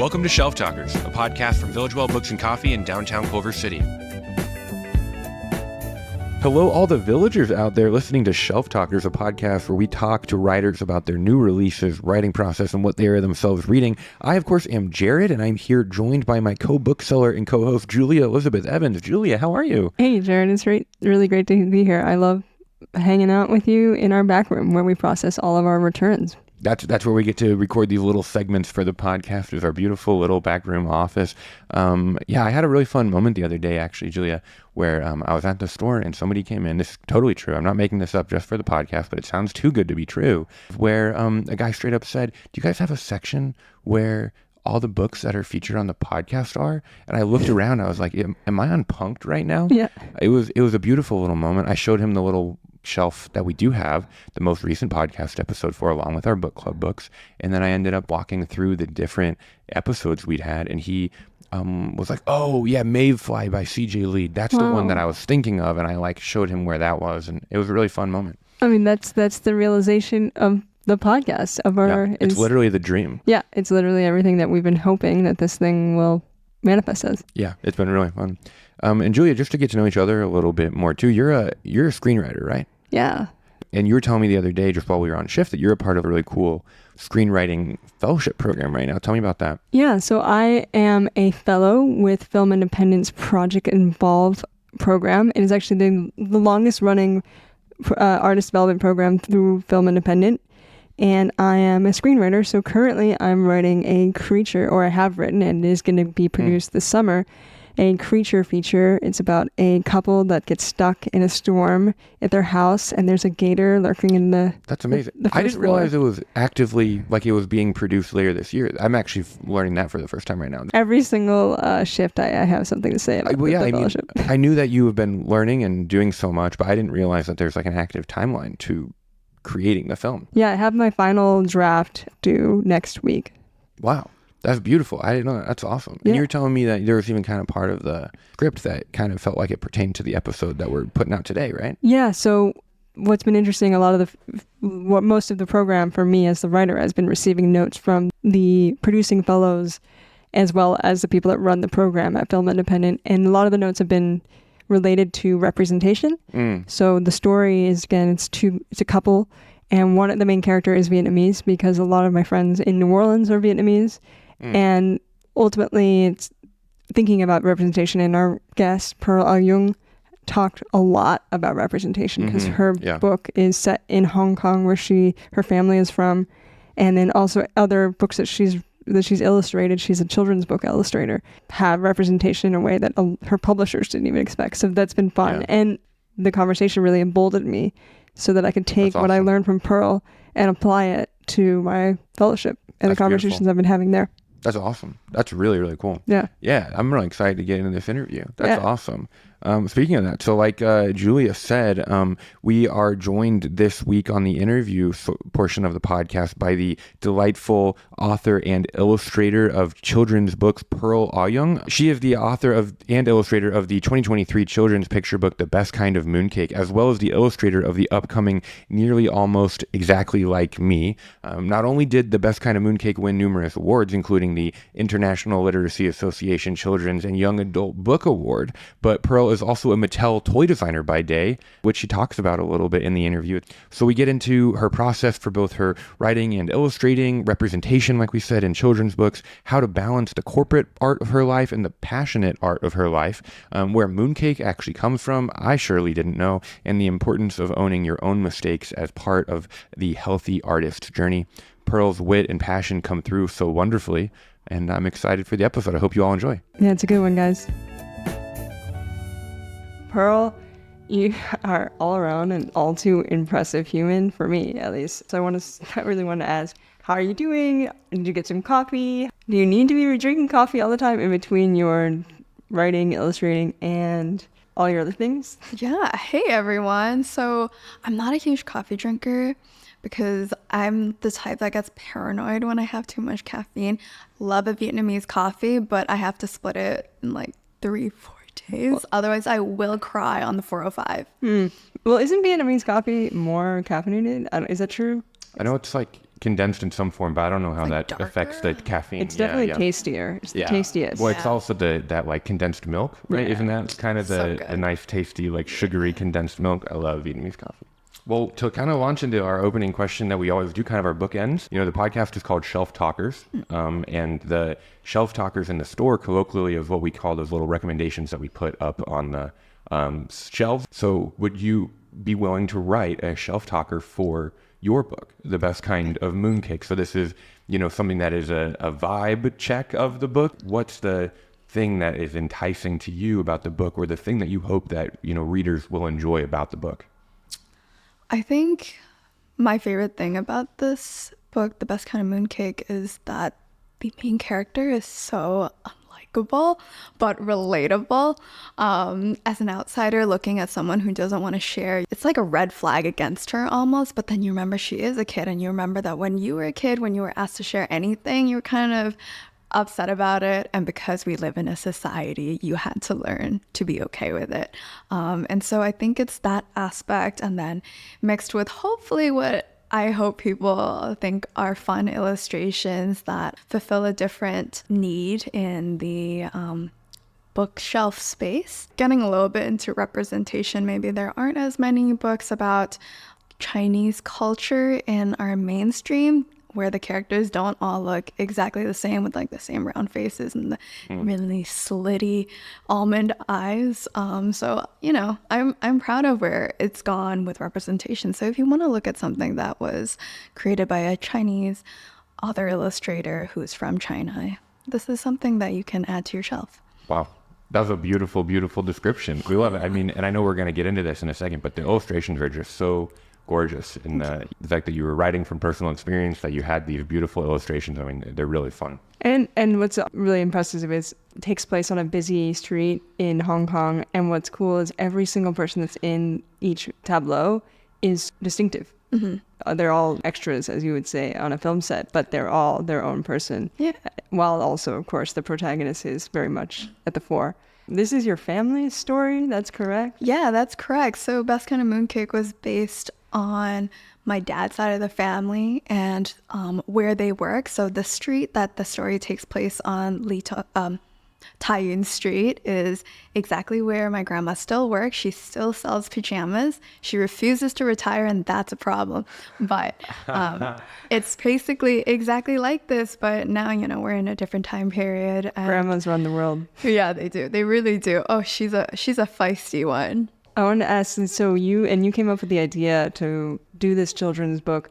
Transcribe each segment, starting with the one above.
Welcome to Shelf Talkers, a podcast from Village Well Books and Coffee in downtown Culver City. Hello, all the villagers out there listening to Shelf Talkers, a podcast where we talk to writers about their new releases, writing process, and what they are themselves reading. I, of course, am Jared, and I'm here joined by my co-bookseller and co-host, Julia Elizabeth Evans. Julia, how are you? Hey, Jared. It's really great to be here. I love hanging out with you in our back room where we process all of our returns. That's where we get to record these little segments for the podcast. It's our beautiful little backroom office. I had a really fun moment the other day, actually, Julia, where I was at the store and somebody came in. This is totally true. I'm not making this up just for the podcast, but it sounds too good to be true. Where a guy straight up said, "Do you guys have a section where all the books that are featured on the podcast are?" And I looked around. I was like, "Am I on Punk'd right now?" Yeah. It was a beautiful little moment. I showed him the little shelf that we do have, the most recent podcast episode for, along with our book club books. And then I ended up walking through the different episodes we'd had, and he was like, "Oh yeah, Mayfly by CJ Lead. That's the one that I was thinking of." And I showed him where that was, and it was a really fun moment. I mean, that's the realization of the podcast of our. Yeah, it's literally the dream. Yeah, it's literally everything that we've been hoping that this thing will manifest as. Yeah, it's been really fun. And Julia, just to get to know each other a little bit more too, you're a screenwriter, right? Yeah. And you were telling me the other day, just while we were on shift, that you're a part of a really cool screenwriting fellowship program right now. Tell me about that. Yeah, so I am a fellow with Film Independence Project Involved program. It is actually the longest running artist development program through Film Independent. And I am a screenwriter, so currently I'm writing a creature, or I have written, and it is going to be produced this summer, a creature feature. It's about a couple that gets stuck in a storm at their house, and there's a gator lurking in the. That's amazing. I didn't realize it was actively, it was being produced later this year. I'm actually learning that for the first time right now. Every single shift, I have something to say about the fellowship. I knew that you have been learning and doing so much, but I didn't realize that there's an active timeline to creating the film. Yeah, I have my final draft due next week. Wow. That's beautiful. I didn't know that. That's awesome. Yeah. And you were telling me that there was even kind of part of the script that kind of felt like it pertained to the episode that we're putting out today, right? Yeah. So what's been interesting, most of the program for me as the writer has been receiving notes from the producing fellows as well as the people that run the program at Film Independent. And a lot of the notes have been related to representation. So the story is, again, it's a couple, and the main character is Vietnamese because a lot of my friends in New Orleans are Vietnamese. And ultimately, it's thinking about representation. And our guest, AuYeung, talked a lot about representation because her book is set in Hong Kong, where her family is from, and then also other books that she's illustrated. She's a children's book illustrator. Have representation in a way that her publishers didn't even expect. So that's been fun, and the conversation really emboldened me, so that I could take what I learned from Pearl and apply it to my fellowship and the conversations I've been having there. That's awesome. That's really, really cool. Yeah. Yeah. I'm really excited to get into this interview. That's awesome. Speaking of that, so like Julia said, we are joined this week on the interview portion of the podcast by the delightful author and illustrator of children's books, Pearl AuYeung. She is the author and illustrator of the 2023 children's picture book, The Best Kind of Mooncake, as well as the illustrator of the upcoming Nearly Almost Exactly Like Me. Not only did The Best Kind of Mooncake win numerous awards, including the International Literacy Association Children's and Young Adult Book Award, but Pearl is also a Mattel Toy Designer by day, which she talks about a little bit in the interview. So we get into her process for both her writing and illustrating, representation, like we said, in children's books, how to balance the corporate art of her life and the passionate art of her life, where mooncake actually comes from, I surely didn't know, and the importance of owning your own mistakes as part of the healthy artist's journey. Pearl's wit and passion come through so wonderfully, and I'm excited for the episode. I hope you all enjoy. Yeah, it's a good one, guys. Pearl, you are all around an all too impressive human, for me at least. So I really want to ask, how are you doing? Did you get some coffee? Do you need to be drinking coffee all the time in between your writing, illustrating, and all your other things? Yeah. Hey, everyone. So I'm not a huge coffee drinker because I'm the type that gets paranoid when I have too much caffeine. Love a Vietnamese coffee, but I have to split it in 3-4 days. Otherwise, I will cry on the 405. Well, isn't Vietnamese coffee more caffeinated? Is that true? I know it's condensed in some form, but I don't know how like that affects the caffeine. It's definitely tastier. It's the tastiest. Well, it's also that like condensed milk, right? Isn't that kind of the nice, tasty, like sugary condensed milk? I love Vietnamese coffee. Well, to kind of launch into our opening question that we always do, kind of our bookends, you know, the podcast is called Shelf Talkers, and the Shelf Talkers in the store colloquially is what we call those little recommendations that we put up on the shelves. So would you be willing to write a shelf talker for your book, The Best Kind of Mooncake? So this is, you know, something that is a vibe check of the book. What's the thing that is enticing to you about the book, or the thing that you hope that, you know, readers will enjoy about the book? I think my favorite thing about this book, The Best Kind of Mooncake, is that the main character is so unlikable but relatable. As an outsider looking at someone who doesn't want to share, it's like a red flag against her almost, but then you remember she is a kid, and you remember that when you were a kid, when you were asked to share anything, you were kind of upset about it, and because we live in a society, you had to learn to be okay with it. And so I think it's that aspect, and then mixed with hopefully what I hope people think are fun illustrations that fulfill a different need in the bookshelf space. Getting a little bit into representation, maybe there aren't as many books about Chinese culture in our mainstream, where the characters don't all look exactly the same with like the same round faces and the really slitty almond eyes. So, you know, I'm proud of where it's gone with representation. So if you want to look at something that was created by a Chinese author illustrator who's from China, this is something that you can add to your shelf. Wow. That was a beautiful, beautiful description. We love it. I mean, and I know we're going to get into this in a second, but the illustrations are just so gorgeous. And the fact that you were writing from personal experience, that you had these beautiful illustrations, I mean, they're really fun. And what's really impressive is it takes place on a busy street in Hong Kong. And what's cool is every single person that's in each tableau is distinctive. Mm-hmm. They're all extras, as you would say, on a film set, but they're all their own person. Yeah. While also, of course, the protagonist is very much at the fore. This is your family's story, that's correct? Yeah, that's correct. So Best Kind of Mooncake was based on my dad's side of the family and where they work. So the street that the story takes place on, Tai Yun Street, is exactly where my grandma still works. She still sells pajamas. She refuses to retire, and that's a problem. But it's basically exactly like this. But now, you know, we're in a different time period. And grandmas run the world. Yeah, they do. They really do. Oh, she's a feisty one. I want to ask, so you came up with the idea to do this children's book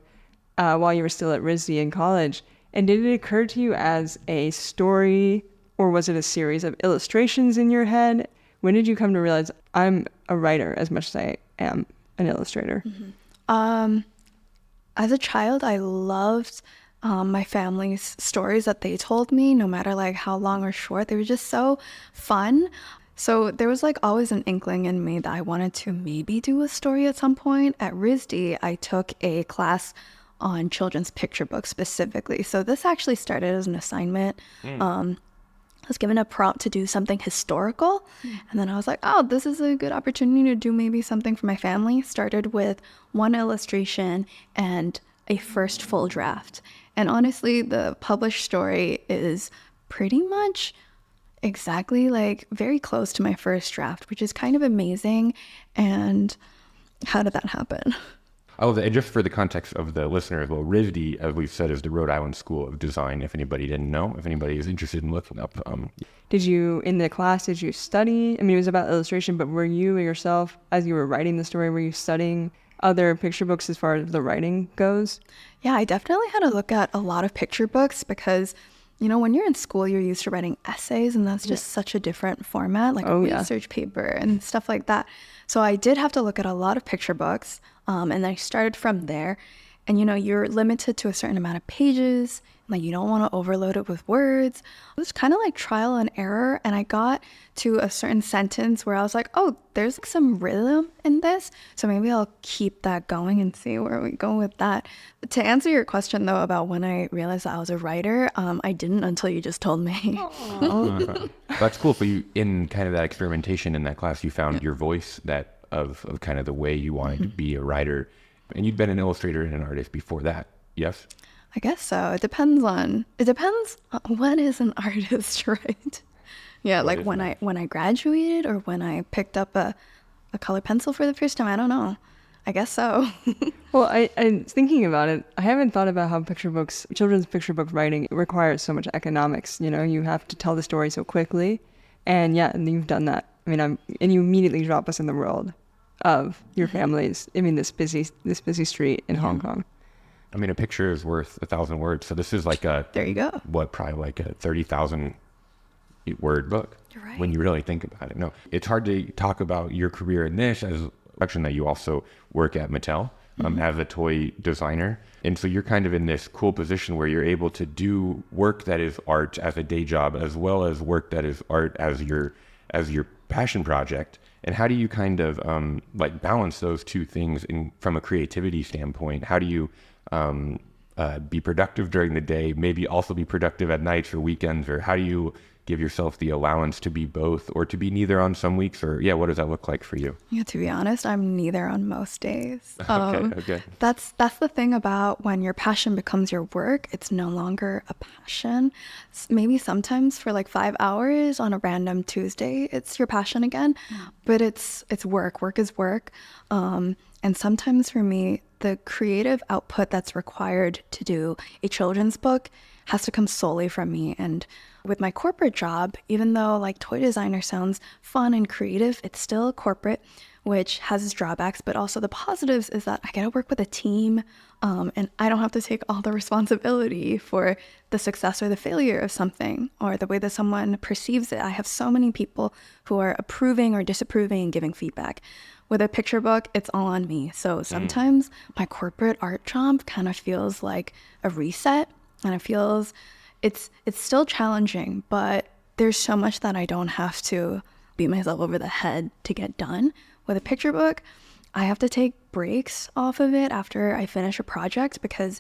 while you were still at RISD in college. And did it occur to you as a story, or was it a series of illustrations in your head? When did you come to realize I'm a writer as much as I am an illustrator? Mm-hmm. As a child, I loved my family's stories that they told me, no matter like how long or short. They were just so fun. So there was like always an inkling in me that I wanted to maybe do a story at some point. At RISD, I took a class on children's picture books specifically. So this actually started as an assignment. I was given a prompt to do something historical. And then I was like, oh, this is a good opportunity to do maybe something for my family. Started with one illustration and a first full draft. And honestly, the published story is pretty much exactly like very close to my first draft, which is kind of amazing. And how did that happen? Oh, and just for the context of the listeners, well, RISD, as we've said, is the Rhode Island School of Design, if anybody didn't know, if anybody is interested in looking up. Did you, in the class, did you study? I mean, it was about illustration, but were you yourself, as you were writing the story, were you studying other picture books as far as the writing goes? Yeah, I definitely had to look at a lot of picture books because, you know, when you're in school, you're used to writing essays, and that's just such a different format, like a research paper and stuff like that. So I did have to look at a lot of picture books, and I started from there. And, you know, you're limited to a certain amount of pages. Like, you don't want to overload it with words. It was kind of like trial and error. And I got to a certain sentence where I was like, oh, there's like some rhythm in this. So maybe I'll keep that going and see where we go with that. But to answer your question, though, about when I realized that I was a writer, I didn't until you just told me. That's cool. For you, in kind of that experimentation in that class, you found your voice, that of kind of the way you wanted to be a writer. And you'd been an illustrator and an artist before that, yes? I guess so. It depends on what is an artist, right? Yeah, like when I graduated or when I picked up a color pencil for the first time. I don't know. I guess so. Well, I thinking about it, I haven't thought about how children's picture book writing requires so much economics. You know, you have to tell the story so quickly, and you've done that. I mean, and you immediately drop us in the world of your family's. I mean, this busy street in Hong Kong. I mean, a picture is worth 1,000 words. So this is like there you go. Probably like a 30,000 word book. You're right. When you really think about it. No, it's hard to talk about your career in this as section that you also work at Mattel as a toy designer. And so you're kind of in this cool position where you're able to do work that is art as a day job, as well as work that is art as your passion project. And how do you kind of like balance those two things from a creativity standpoint? How do you be productive during the day, maybe also be productive at nights or weekends, or how do you give yourself the allowance to be both or to be neither on some weeks? Or what does that look like for you? Yeah, to be honest, I'm neither on most days. Okay. That's the thing about when your passion becomes your work. It's no longer a passion. Maybe sometimes for like 5 hours on a random Tuesday, it's your passion again, but it's work. Work is work. And sometimes for me, the creative output that's required to do a children's book has to come solely from me. And with my corporate job, even though like toy designer sounds fun and creative, it's still corporate, which has its drawbacks, but also the positives is that I get to work with a team, and I don't have to take all the responsibility for the success or the failure of something or the way that someone perceives it. I have so many people who are approving or disapproving and giving feedback. With a picture book, it's all on me. So sometimes my corporate art job kind of feels like a reset, and it feels it's still challenging, but there's so much that I don't have to beat myself over the head to get done. With a picture book, I have to take breaks off of it after I finish a project, because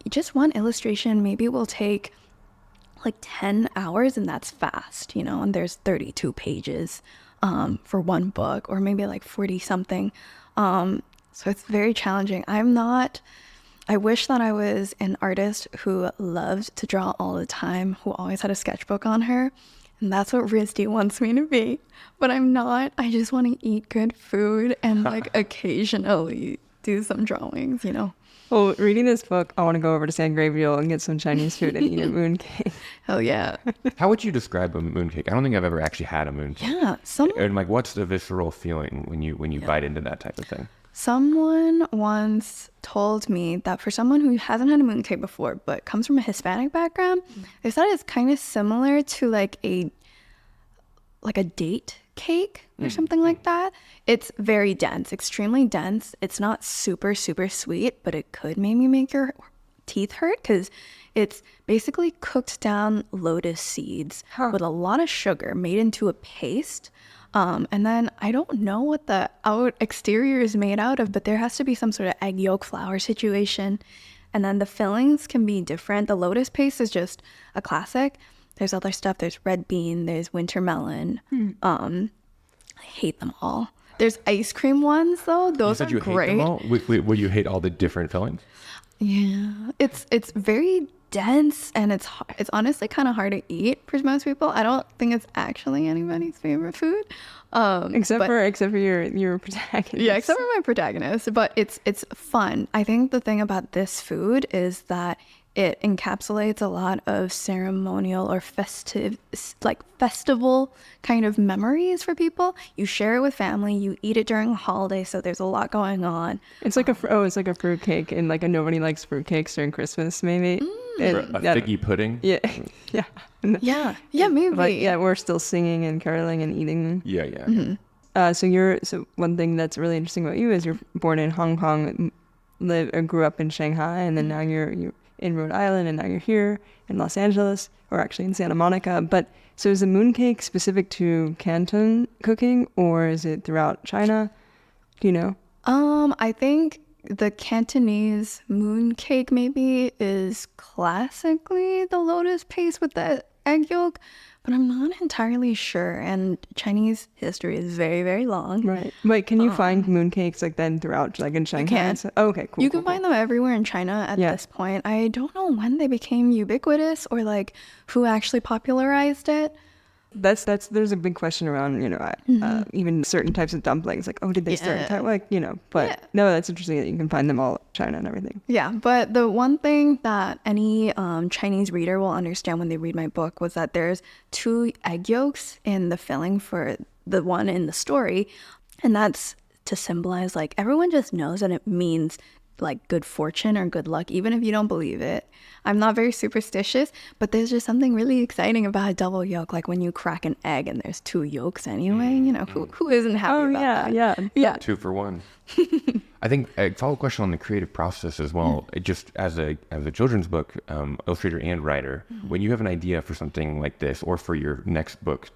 just one illustration maybe will take like 10 hours, and that's fast, you know, and there's 32 pages for one book, or maybe like 40 something. So it's very challenging. I wish that I was an artist who loved to draw all the time, who always had a sketchbook on her. And that's what RISD wants me to be. But I'm not. I just want to eat good food and like occasionally do some drawings, you know. Well, reading this book, I want to go over to San Gabriel and get some Chinese food and eat a mooncake. Hell yeah. How would you describe a mooncake? I don't think I've ever actually had a mooncake. Yeah. And like, what's the visceral feeling when you bite into that type of thing? Someone once told me that for someone who hasn't had a mooncake before but comes from a Hispanic background, they said it's kind of similar to like a date cake or something like that. It's very dense, extremely dense. It's not super, super sweet, but it could maybe make your teeth hurt because it's basically cooked down lotus seeds with a lot of sugar made into a paste. And then I don't know what the exterior is made out of, but there has to be some sort of egg yolk flour situation. And then the fillings can be different. The lotus paste is just a classic. There's other stuff. There's red bean. There's winter melon. I hate them all. There's ice cream ones though. Those are great. Hate them all? Will you hate all the different fillings? Yeah, it's very dense, and it's honestly kind of hard to eat for most people. I don't think it's actually anybody's favorite food, except for your protagonist. Yeah, except for my protagonist. But it's fun. I think the thing about this food is that it encapsulates a lot of ceremonial or festival kind of memories for people. You share it with family. You eat it during a holiday, so there's a lot going on. It's like it's like a fruit cake, and like nobody likes fruit cakes during Christmas, maybe. A figgy pudding. Yeah, yeah, maybe. But we're still singing and caroling and eating. Yeah. Mm-hmm. So one thing that's really interesting about you is you're born in Hong Kong, grew up in Shanghai, and then now you're in Rhode Island, and now you're here in Los Angeles, or actually in Santa Monica. But so is the mooncake specific to Canton cooking, or is it throughout China? Do you know? I think the Cantonese mooncake maybe is classically the lotus paste with the egg yolk, but I'm not entirely sure. And Chinese history is very, very long. Right. Wait, can you find mooncakes like then throughout, like in Shanghai? can. Oh, okay, cool. You can find them everywhere in China at this point. I don't know when they became ubiquitous or like who actually popularized it. That's there's a big question around, you know, even certain types of dumplings, like, oh, did they start in Taiwan? Like, you know, but no, that's interesting that you can find them all in China and everything. Yeah, but the one thing that any Chinese reader will understand when they read my book was that there's 2 egg yolks in the filling for the one in the story, and that's to symbolize, like, everyone just knows that it means like good fortune or good luck, even if you don't believe it. I'm not very superstitious, but there's just something really exciting about a double yolk. Like when you crack an egg and there's 2 yolks anyway, you know, who isn't happy about that? Yeah. 2 for 1. I think a follow-up question on the creative process as well. It just as a children's book illustrator and writer, when you have an idea for something like this or for your next book,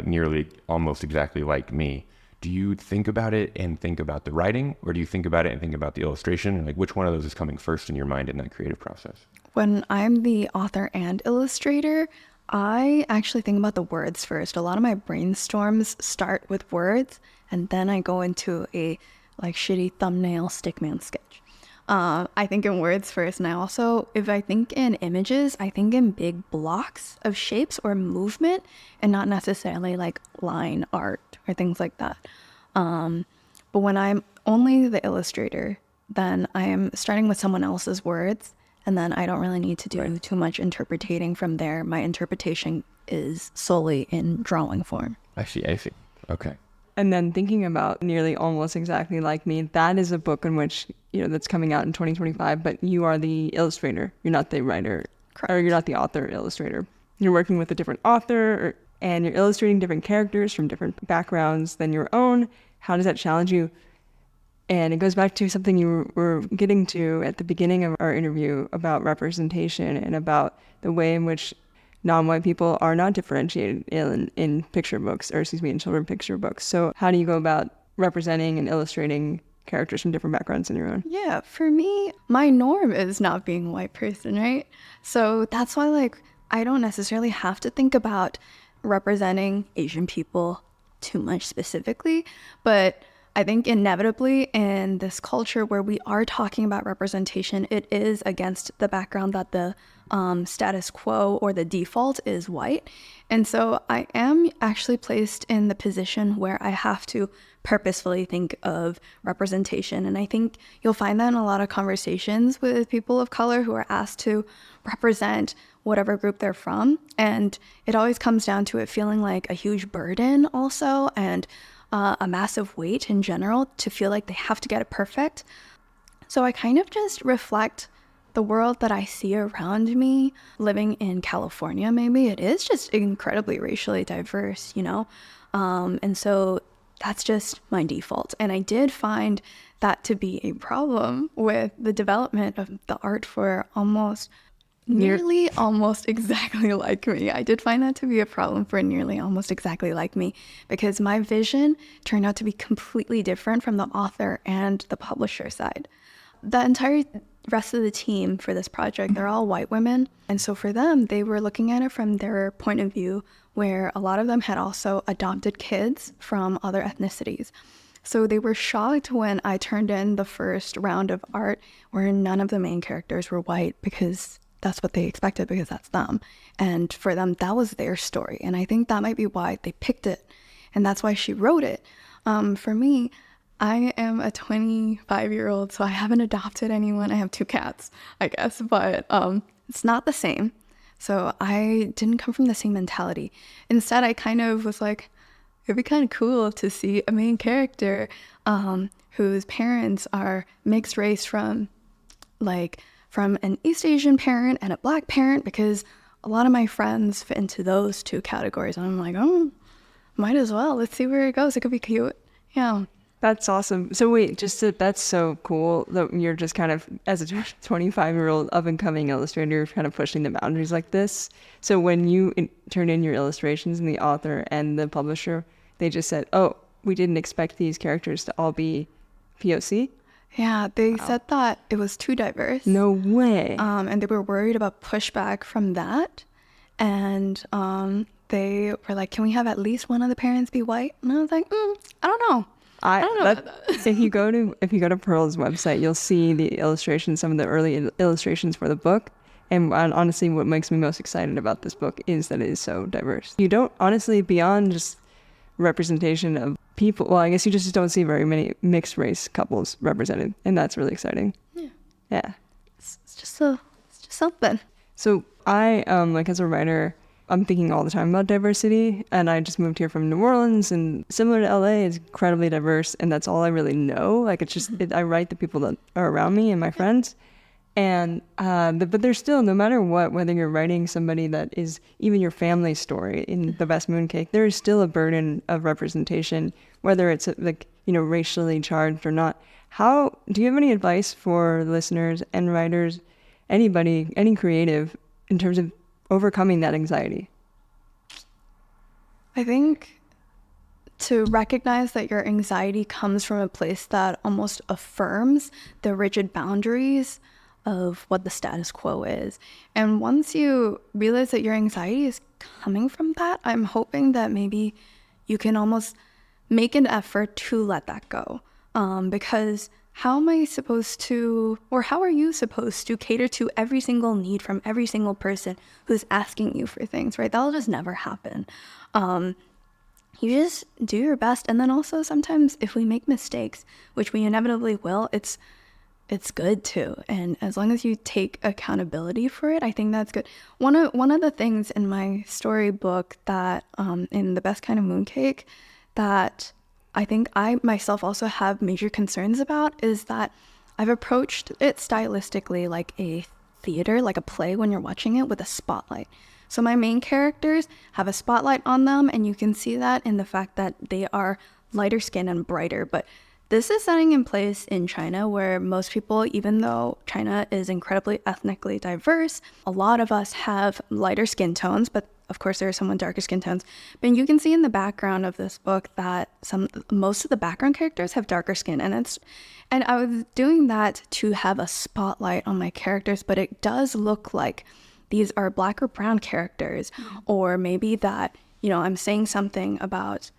nearly almost exactly like me, do you think about it and think about the writing, or do you think about it and think about the illustration? Like, which one of those is coming first in your mind in that creative process? When I'm the author and illustrator, I actually think about the words first. A lot of my brainstorms start with words, and then I go into a like shitty thumbnail stickman sketch. I think in words first, and I also, if I think in images, I think in big blocks of shapes or movement, and not necessarily like line art or things like that. But when I'm only the illustrator, then I am starting with someone else's words, and then I don't really need to do too much interpreting from there. My interpretation is solely in drawing form. I see. Okay. And then thinking about Nearly Almost Exactly Like Me, that is a book in which, you know, that's coming out in 2025, but you are the illustrator. You're not the writer. Correct. Or you're not the author illustrator. You're working with a different author, and you're illustrating different characters from different backgrounds than your own. How does that challenge you? And it goes back to something you were getting to at the beginning of our interview about representation and about the way in which non-white people are not differentiated in picture books, or excuse me, in children's picture books. So how do you go about representing and illustrating characters from different backgrounds than your own? Yeah, for me, my norm is not being a white person, right? So that's why, like, I don't necessarily have to think about representing Asian people too much specifically, but I think inevitably in this culture where we are talking about representation, it is against the background that the status quo or the default is white. And so I am actually placed in the position where I have to purposefully think of representation. And I think you'll find that in a lot of conversations with people of color who are asked to represent whatever group they're from. And it always comes down to it feeling like a huge burden also, and a massive weight in general to feel like they have to get it perfect. So I kind of just reflect the world that I see around me. Living in California, maybe it is just incredibly racially diverse, you know? And so that's just my default. And I did find that to be a problem with the development of the art for Nearly Almost Exactly Like Me. I did find that to be a problem for Nearly Almost Exactly Like Me, because my vision turned out to be completely different from the author and the publisher side. The entire rest of the team for this project, they're all white women. And so for them, they were looking at it from their point of view, where a lot of them had also adopted kids from other ethnicities. So they were shocked when I turned in the first round of art where none of the main characters were white, because that's what they expected, because that's them. And for them, that was their story. And I think that might be why they picked it. And that's why she wrote it. For me, I am a 25-year-old, so I haven't adopted anyone. I have 2 cats, I guess, but it's not the same. So I didn't come from the same mentality. Instead, I kind of was like, it'd be kind of cool to see a main character whose parents are mixed race from an East Asian parent and a Black parent, because a lot of my friends fit into those 2 categories. And I'm like, oh, might as well. Let's see where it goes. It could be cute. Yeah. That's awesome. So wait, that's so cool that you're just kind of, as a 25-year-old up-and-coming illustrator, you're kind of pushing the boundaries like this. So when you turn in your illustrations and the author and the publisher, they just said, oh, we didn't expect these characters to all be POC? Yeah, they said that it was too diverse. No way. And they were worried about pushback from that. And they were like, can we have at least one of the parents be white? And I was like, I don't know. I don't know about that. If you go to Pearl's website, you'll see the illustrations, some of the early illustrations for the book. And honestly, what makes me most excited about this book is that it is so diverse. You don't, honestly, beyond just representation of people, well, I guess you just don't see very many mixed race couples represented, and that's really exciting. Yeah. It's just something. So I, like as a writer, I'm thinking all the time about diversity, and I just moved here from New Orleans, and similar to LA, it's incredibly diverse, and that's all I really know. Like it's just, I write the people that are around me and my friends. And but there's still, no matter what, whether you're writing somebody that is even your family story in The Best Mooncake, there is still a burden of representation, whether it's like, you know, racially charged or not. How do you have any advice for listeners and writers, anybody, any creative, in terms of overcoming that anxiety? I think to recognize that your anxiety comes from a place that almost affirms the rigid boundaries of what the status quo is. And once you realize that your anxiety is coming from that, I'm hoping that maybe you can almost make an effort to let that go. Because how am I supposed to, or how are you supposed to cater to every single need from every single person who's asking you for things, right? That'll just never happen. You just do your best. And then also sometimes if we make mistakes, which we inevitably will, it's good too. And as long as you take accountability for it, I think that's good. One of the things in my storybook that in The Best Kind of Mooncake that I think I myself also have major concerns about is that I've approached it stylistically like a theater, like a play when you're watching it, with a spotlight. So my main characters have a spotlight on them, and you can see that in the fact that they are lighter skin and brighter. But this is setting in place in China, where most people, even though China is incredibly ethnically diverse, a lot of us have lighter skin tones, but of course there are some with darker skin tones. But you can see in the background of this book that most of the background characters have darker skin, and I was doing that to have a spotlight on my characters, but it does look like these are black or brown characters, or maybe that, you know, I'm saying something about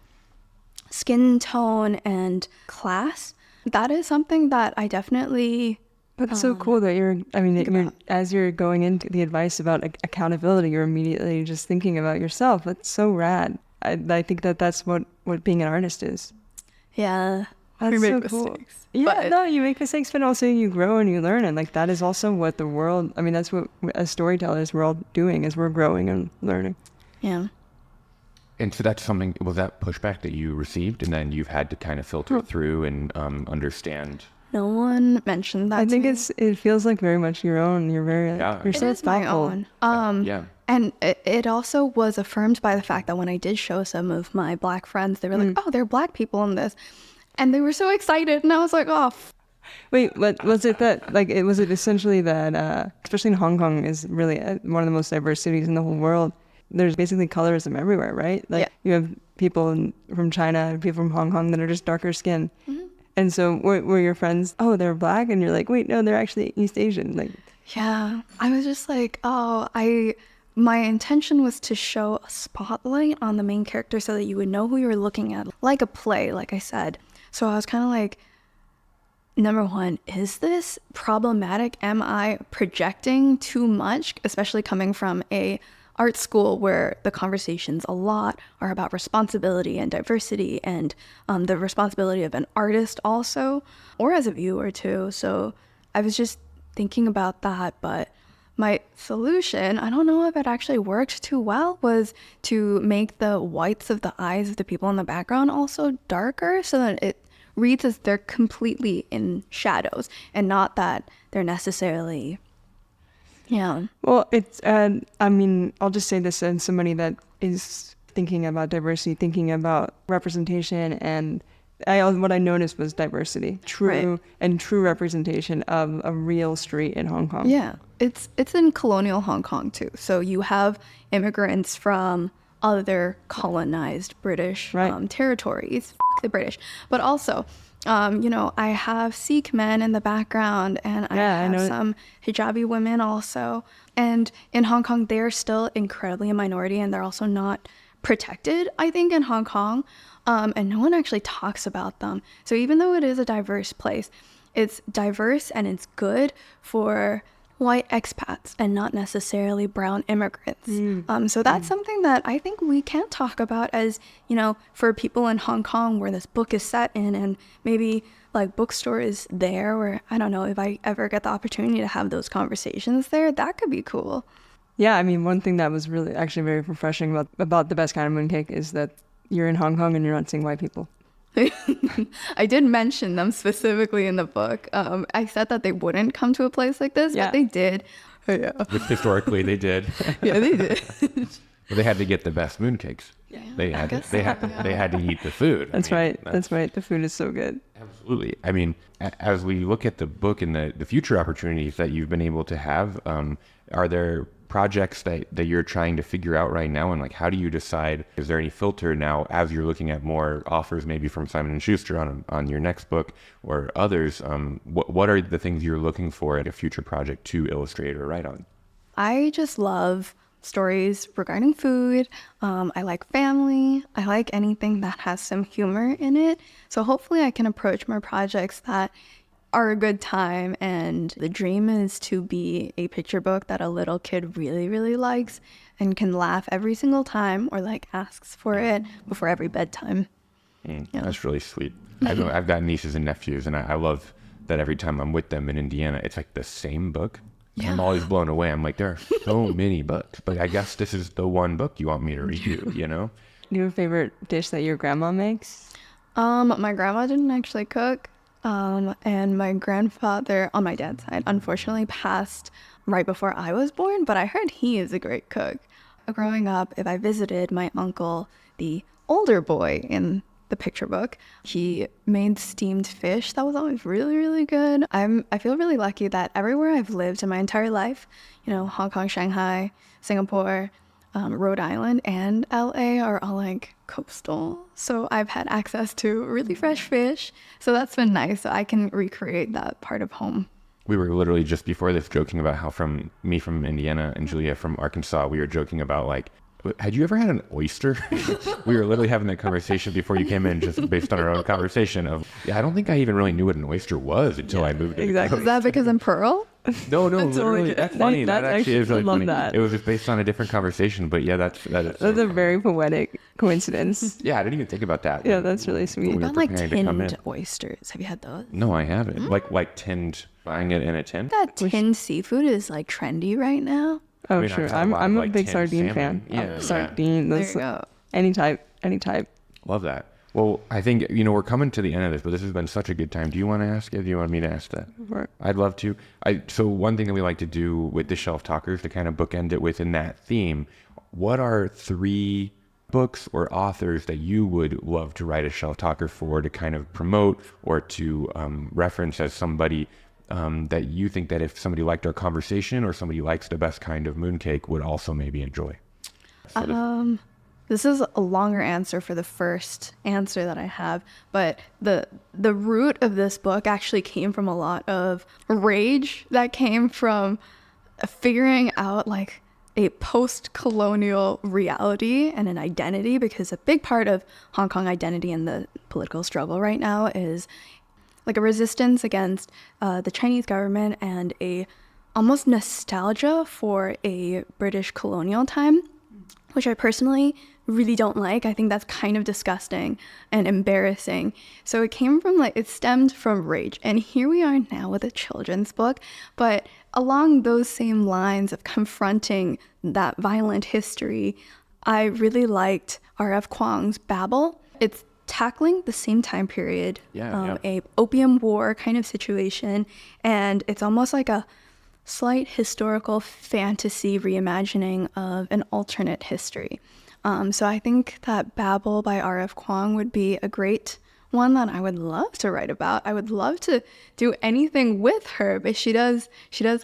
skin tone and class. That is something that I definitely That's so cool that as you're going into the advice about accountability, you're immediately just thinking about yourself. That's so rad. I think that's what being an artist is. Yeah. That's so cool. Yeah, no, you make mistakes, but also you grow and you learn. And like that is also what the world, that's what as storytellers we're all doing, is we're growing and learning. Yeah. And so that's something, was that pushback that you received and then you've had to kind of filter through and understand? No one mentioned that. I think it feels like very much your own. You're so thoughtful. And it also was affirmed by the fact that when I did show some of my black friends, they were like, oh, there are black people in this. And they were so excited. And I was like, oh. Wait, was it that, was it essentially that, especially in Hong Kong is really one of the most diverse cities in the whole world. There's basically colorism everywhere, right? You have people from China and people from Hong Kong that are just darker skin. Mm-hmm. And so were your friends, oh, they're black? And you're like, wait, no, they're actually East Asian. Yeah, I was just like, my intention was to show a spotlight on the main character so that you would know who you were looking at, like a play, like I said. So I was kind of like, number one, is this problematic? Am I projecting too much, especially coming from a art school where the conversations a lot are about responsibility and diversity and the responsibility of an artist also, or as a viewer too. So I was just thinking about that, but my solution, I don't know if it actually worked too well, was to make the whites of the eyes of the people in the background also darker so that it reads as they're completely in shadows and not that they're necessarily... Yeah. Well, it's, I'll just say this as somebody that is thinking about diversity, thinking about representation, and what I noticed was diversity, true representation of a real street in Hong Kong. Yeah, it's in colonial Hong Kong too. So you have immigrants from other colonized British territories, the British, but also I have Sikh men in the background, and I have some hijabi women also. And in Hong Kong, they're still incredibly a minority, and they're also not protected, I think, in Hong Kong. And no one actually talks about them. So even though it is a diverse place, it's diverse and it's good for white expats and not necessarily brown immigrants. So that's something that I think we can talk about as, for people in Hong Kong where this book is set in, and maybe like bookstore is there, or I don't know if I ever get the opportunity to have those conversations there, that could be cool. Yeah, I mean, one thing that was really actually very refreshing about the best kind of mooncake is that you're in Hong Kong and you're not seeing white people. I did mention them specifically in the book. I said that they wouldn't come to a place like this, but they did. Yeah. Historically, they did. Yeah, they did. Well, they had to get the best mooncakes. Yeah, they had to eat the food. That's right. The food is so good. Absolutely. I mean, as we look at the book and the future opportunities that you've been able to have, are there projects that you're trying to figure out right now, and like how do you decide, is there any filter now as you're looking at more offers maybe from Simon & Schuster on your next book or others? What are the things you're looking for at a future project to illustrate or write on? I just love stories regarding food. I like family. I like anything that has some humor in it. So hopefully I can approach more projects that are a good time, and the dream is to be a picture book that a little kid really, really likes and can laugh every single time, or like asks for it before every bedtime. That's really sweet. I've got nieces and nephews, and I love that every time I'm with them in Indiana, it's like the same book. Yeah. I'm always blown away. I'm like, there are so many books, but I guess this is the one book you want me to review, Do you have a favorite dish that your grandma makes? My grandma didn't actually cook. And my grandfather on my dad's side unfortunately passed right before I was born, but I heard he is a great cook. Growing up, if I visited my uncle, the older boy in the picture book, he made steamed fish that was always really, really good. I feel really lucky that everywhere I've lived in my entire life, Hong Kong, Shanghai, Singapore, Rhode Island, and LA are all like coastal. So I've had access to really fresh fish. So that's been nice. So I can recreate that part of home. We were literally just before this joking about how from Indiana and Julia from Arkansas, we were joking about like, had you ever had an oyster? We were literally having that conversation before you came in, just based on our own conversation of, I don't think I even really knew what an oyster was until I moved. Exactly. Is that because I'm Pearl? No, literally, that's funny. That actually is really funny. That. It was just based on a different conversation, but yeah, that's a very poetic coincidence. Yeah, I didn't even think about that. Yeah, that's really sweet. What about like tinned oysters? Have you had those? No, I haven't. Like tinned, buying it in a tin? That tinned seafood is like trendy right now. Oh, sure. I'm a big sardine fan. Yeah, sardine. There you go. Any type. Love that. Well, I think, we're coming to the end of this, but this has been such a good time. Do you want to ask it? Do you want me to ask that? Sure. I'd love to. So one thing that we like to do with the Shelf Talkers to kind of bookend it within that theme, what are 3 books or authors that you would love to write a Shelf Talker for, to kind of promote or to reference as somebody that you think that if somebody liked our conversation or somebody likes the best kind of mooncake would also maybe enjoy? This is a longer answer for the first answer that I have, but the root of this book actually came from a lot of rage that came from figuring out like a post-colonial reality and an identity, because a big part of Hong Kong identity in the political struggle right now is like a resistance against the Chinese government and a almost nostalgia for a British colonial time, which I personally really don't like. I think that's kind of disgusting and embarrassing. So it stemmed from rage. And here we are now with a children's book, but along those same lines of confronting that violent history, I really liked R.F. Kuang's Babel. It's tackling the same time period, a opium war kind of situation, and it's almost like a slight historical fantasy reimagining of an alternate history. So I think that Babel by R.F. Kuang would be a great one that I would love to write about. I would love to do anything with her, but she does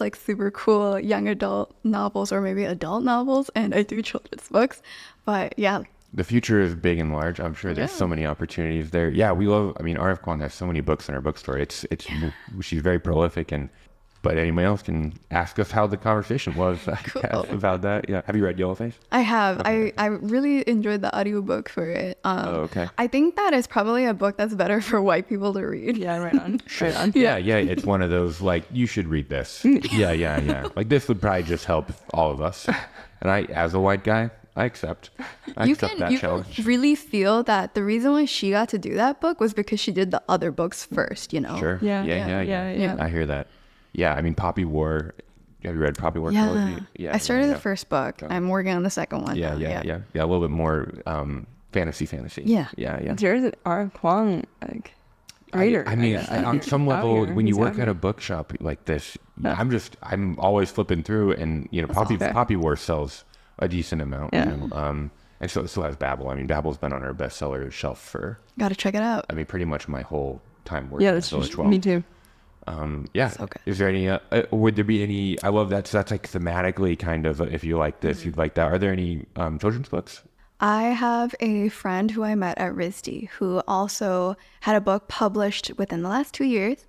like super cool young adult novels or maybe adult novels, and I do children's books. But yeah, The future is big and large. I'm sure there's so many opportunities there. Yeah, we love. I mean, RF Kwan has so many books in our bookstore. She's very prolific, but anyone else can ask us how the conversation was about that. Yeah, have you read Yellowface? I have. Okay. I really enjoyed the audiobook for it. Okay. I think that is probably a book that's better for white people to read. Yeah, right on. Right on. Yeah. It's one of those like you should read this. Yeah. Like this would probably just help all of us. And I, as a white guy, I accept that challenge. Can really feel that the reason why she got to do that book was because she did the other books first, you know? Sure. Yeah. I hear that. Yeah, I mean, Poppy War. Have you read Poppy War trilogy? Yeah. I started the first book. I'm working on the second one. Yeah. A little bit more fantasy. Yeah. There's an R. Kwong writer. I mean, on some level, when you work at a bookshop like this, I'm always flipping through, and Poppy War sells a decent amount. Yeah. And so has Babel. I mean, Babel's been on our bestseller shelf for. Gotta check it out. I mean, pretty much my whole time working at Village Well. Me too. So good. Is there any? Would there be any? I love that. So that's like thematically kind of. If you like this, you'd like that. Are there any children's books? I have a friend who I met at RISD who also had a book published within the last 2 years.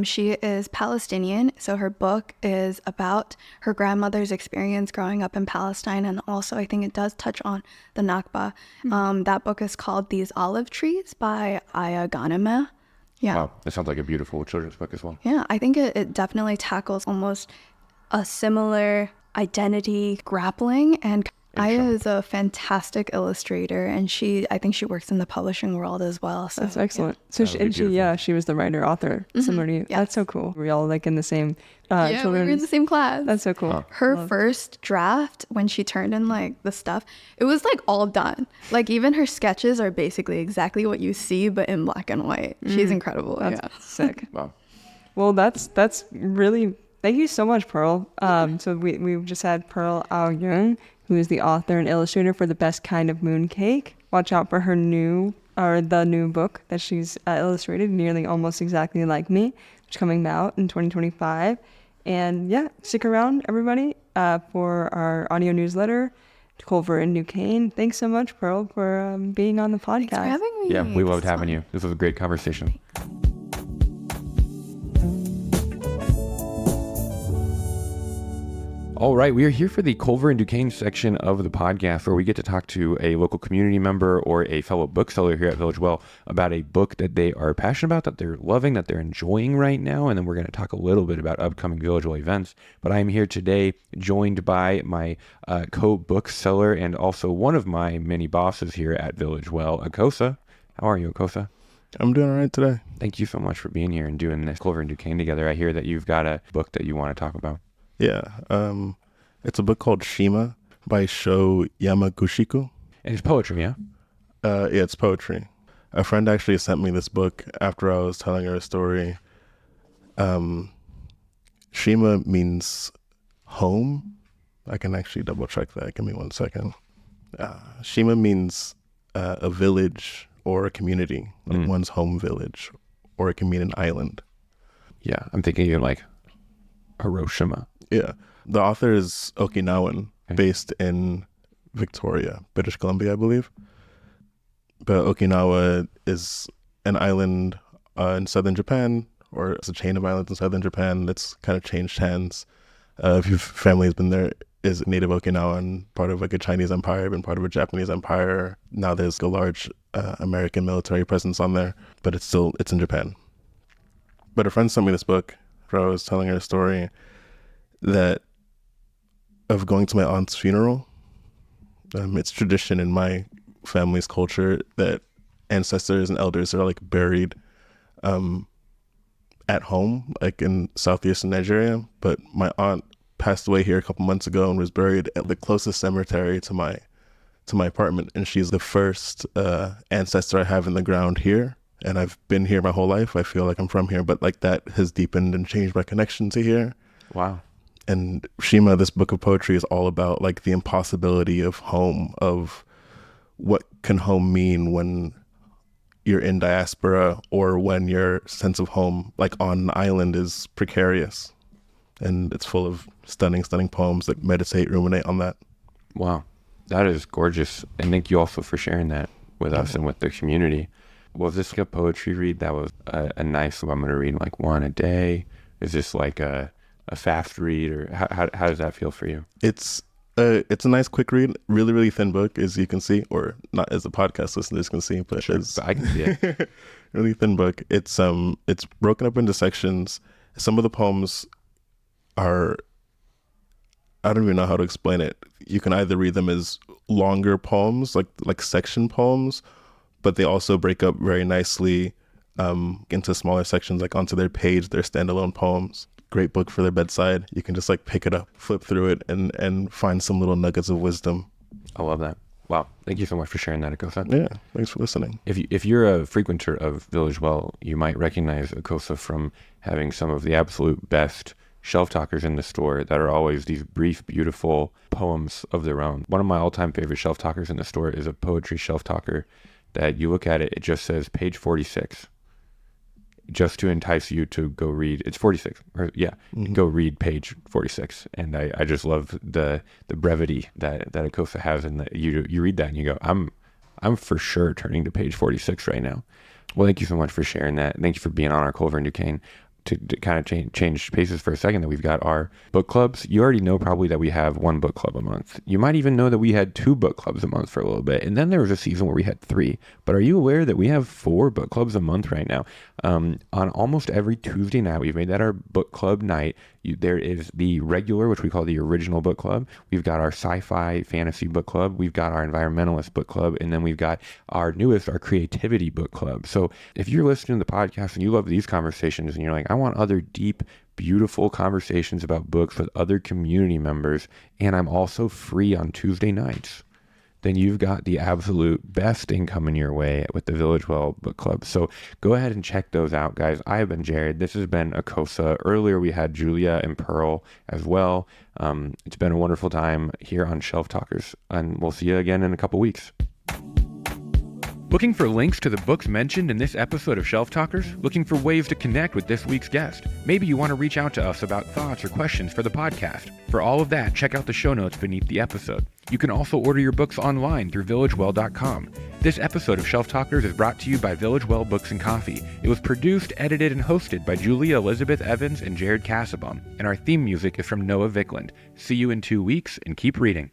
She is Palestinian, so her book is about her grandmother's experience growing up in Palestine, and also I think it does touch on the Nakba. That book is called These Olive Trees by AuYeung. Yeah. Wow, that sounds like a beautiful children's book as well. Yeah, I think it definitely tackles almost a similar identity grappling, and Aya is a fantastic illustrator, and I think she works in the publishing world as well. So that's excellent. So she was the writer author, similar to you. Yeah. That's so cool. We're all like in the same we were in the same class. That's so cool. Her first draft, when she turned in like the stuff, it was like all done. Like even her sketches are basically exactly what you see, but in black and white. She's incredible. That's sick. Wow. Well, that's really. Thank you so much, Pearl. So we just had Pearl AuYeung, who is the author and illustrator for the best Kind of Mooncake. Watch out for the new book that she's illustrated, Nearly Almost Exactly Like Me, which is coming out in 2025. And yeah, stick around, everybody, for our audio newsletter, Culver and New Cane. Thanks so much, Pearl, for being on the podcast. Thanks for having me. Yeah, we loved having you. This was a great conversation. All right, we are here for the Culver and Duquesne section of the podcast, where we get to talk to a local community member or a fellow bookseller here at Village Well about a book that they are passionate about, that they're loving, that they're enjoying right now, and then we're going to talk a little bit about upcoming Village Well events. But I am here today joined by my co-bookseller and also one of my many bosses here at Village Well, Akosa. How are you, Akosa? I'm doing all right today. Thank you so much for being here and doing this Culver and Duquesne together. I hear that you've got a book that you want to talk about. Yeah, it's a book called Shima by Sho Yamaguchiku. And it's poetry, yeah? Yeah, it's poetry. A friend actually sent me this book after I was telling her a story. Shima means home. I can actually double check that. Give me 1 second. Shima means a village or a community, like one's home village, or it can mean an island. Yeah, I'm thinking of like Hiroshima. Yeah. The author is Okinawan, based in Victoria, British Columbia, I believe. But Okinawa is an island in southern Japan, or it's a chain of islands in southern Japan that's kind of changed hands. If your family has been there, is native Okinawan, part of like a Chinese empire, been part of a Japanese empire. Now there's a large American military presence on there, but it's in Japan. But a friend sent me this book where I was telling her a story of going to my aunt's funeral. It's tradition in my family's culture that ancestors and elders are like buried at home, like in southeastern Nigeria. But my aunt passed away here a couple months ago and was buried at the closest cemetery to my apartment. And she's the first ancestor I have in the ground here. And I've been here my whole life. I feel like I'm from here, but like that has deepened and changed my connection to here. Wow. And Shima, this book of poetry, is all about like the impossibility of home, of what can home mean when you're in diaspora or when your sense of home, like on an island, is precarious. And it's full of stunning poems that meditate, ruminate on that. Wow. That is gorgeous. And thank you also for sharing that with us and with the community. Was this a poetry read that was a nice, I'm going to read like one a day? Is this like a fast read, or how does that feel for you? It's a nice quick read, really, really thin book, as you can see, or not as the podcast listeners can see, but Sure, I can see it. Really thin book. It's broken up into sections. Some of the poems are, I don't even know how to explain it. You can either read them as longer poems, like section poems, but they also break up very nicely into smaller sections, like onto their page, their standalone poems. Great book for their bedside. You can just like pick it up, flip through it, and find some little nuggets of wisdom. I love that. Wow. Thank you so much for sharing that, Akosa. Yeah, thanks for listening. If you're a frequenter of Village Well, you might recognize Akosa from having some of the absolute best shelf talkers in the store that are always these brief, beautiful poems of their own. One of my all-time favorite shelf talkers in the store is a poetry shelf talker that you look at it, it just says page 46, just to entice you to go read. It's 46, or yeah, go read page 46. And I just love the brevity that Akosa has, and that you read that and you go, I'm for sure turning to page 46 right now. Well, thank you so much for sharing that. Thank you for being on our Culver and Duquesne. To kind of change paces for a second, that we've got our book clubs. You already know probably that we have one book club a month. You might even know that we had 2 book clubs a month for a little bit. And then there was a season where we had 3. But are you aware that we have 4 book clubs a month right now? On almost every Tuesday night, we've made that our book club night. There is the regular, which we call the original book club. We've got our sci-fi fantasy book club. We've got our environmentalist book club. And then we've got our newest, our creativity book club. So if you're listening to the podcast and you love these conversations and you're like, I want other deep, beautiful conversations about books with other community members, and I'm also free on Tuesday nights, then you've got the absolute best thing coming your way with the Village Well Book Club. So go ahead and check those out, guys. I have been Jared. This has been Akosa. Earlier, we had Julia and Pearl as well. It's been a wonderful time here on Shelf Talkers, and we'll see you again in a couple weeks. Looking for links to the books mentioned in this episode of Shelf Talkers? Looking for ways to connect with this week's guest? Maybe you want to reach out to us about thoughts or questions for the podcast. For all of that, check out the show notes beneath the episode. You can also order your books online through villagewell.com. This episode of Shelf Talkers is brought to you by Village Well Books and Coffee. It was produced, edited, and hosted by Julia Elizabeth Evans and Jared Cassabon, and our theme music is from Noah Vickland. See you in 2 weeks, and keep reading.